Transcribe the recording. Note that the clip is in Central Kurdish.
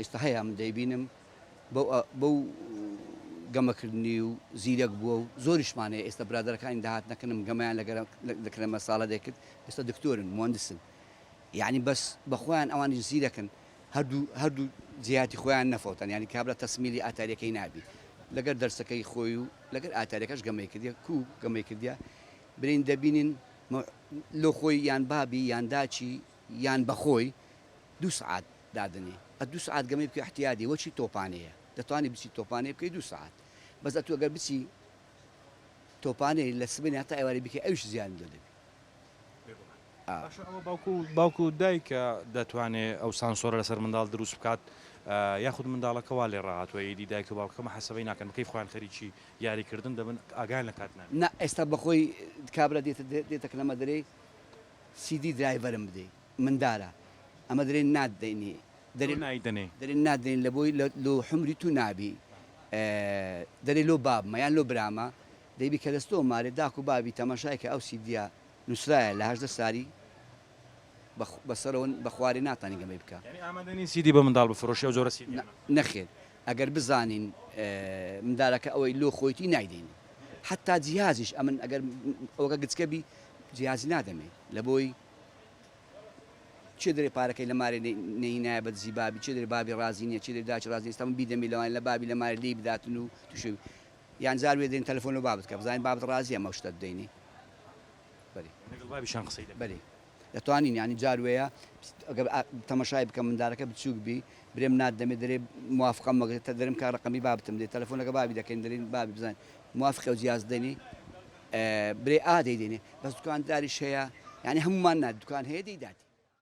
ئێستا هەیە من دەیبینم بەو گەمەکردنی و زیرەک بووە و زۆریشمانەیە ئێستا برادەرەکانی داهات نەکەنم گەمەیان لەکرێمە ساڵە دەکرد ئێستا دکتۆرن مهندسن یعنی بەس بەخۆیان ئەوانی زیرەکەن هەردوو جیاتی خۆیان نەفەوتن ینی کابرا تەسمیلی ئاتاریەکەی نابی لەگەر دەرسەکەی خۆی و لەگەر ئاتاریەکەش گەمەی کردیا گەمەی کردیا برین دەبینین لۆ خۆی یان بابی یان داچی یان بەخۆی 2 سعات دادنێ 2 سعات گەمەی بکە احتیادی وەچی تۆپانەیە دەتوانانی بچی تۆپانەیە بکەی 2 سعات بەس ئەتو ئەگەر بچی تۆپانەی لە سبنی هەتا ئێواری بکە ئەوش زیان دەبێت باوکو دایکە دەتوانێت ئەو سانسۆرە لەسەر منداڵ دروست بکات یاخود منداڵەکەوا لێ ڕاهاتوەیەدی دایکە باوکەمە حەسەبەی ناکەن بکەی خۆیان خەریکی یاریکردن دەبن ئاگان لە کاتنان نا ئێستا بەخۆی کابرا دێتە لەمە دەرێ سیدی درایڤەرم بدەیت مندارە ئەمە دەرێن نادەینێ دەرێن نادەین لە بۆی لۆ حمری تو نابی دەرێ لۆ بابمە یان لۆ برامە دەیبی کە دەستۆ مارێ داک و بابی تەماشای کە ئەو سیدیە نووسرایە لە 18 ساری بەسەرەوە بە خوارێ ناتانی گەمەی بکە ئامادەنی سیدی بە منداڵ بفرۆشی ئەو جۆرە سیدی نەخێت ئەگەر بزانین مندارەکە ئەوەی لۆ خۆیتی نایدەین حتا جیازیش ئەمن ئەگەر ئەوەکە گچکەبی جیازی نادەمێ لە بۆی چێ دەرێ پارەکەی لە مارێ نەینایە بە دزی بابی چێ دەرێ بابی ڕازی نییە چێ دەرێ داچ ڕازی ئێستا من بیدەمی لەوان لە بابی لە مارە لی بداتن و تووشوی یان زار وێ دێن تەلەفۆن و بابت کە بزانین بابت ڕازی ئەمە شتە بدەینی بابیشان قسەی بەێ دەتوانین ینی جاروەیە تەمەشای بکەم مندارەکە بچووک بی برێم نادەمێ دەرێ موافقم مەگرێتە دەرم کار ڕقمی بابتم دێت تەلەفۆنەکە بابی دەکەین دەرین بابی بزانین موافقە و جیاز دەنی برێ ئادەی دێنێ بەس دوکانداریش هەیە ینی هەمومان نات دوکان هەیە دەیداتی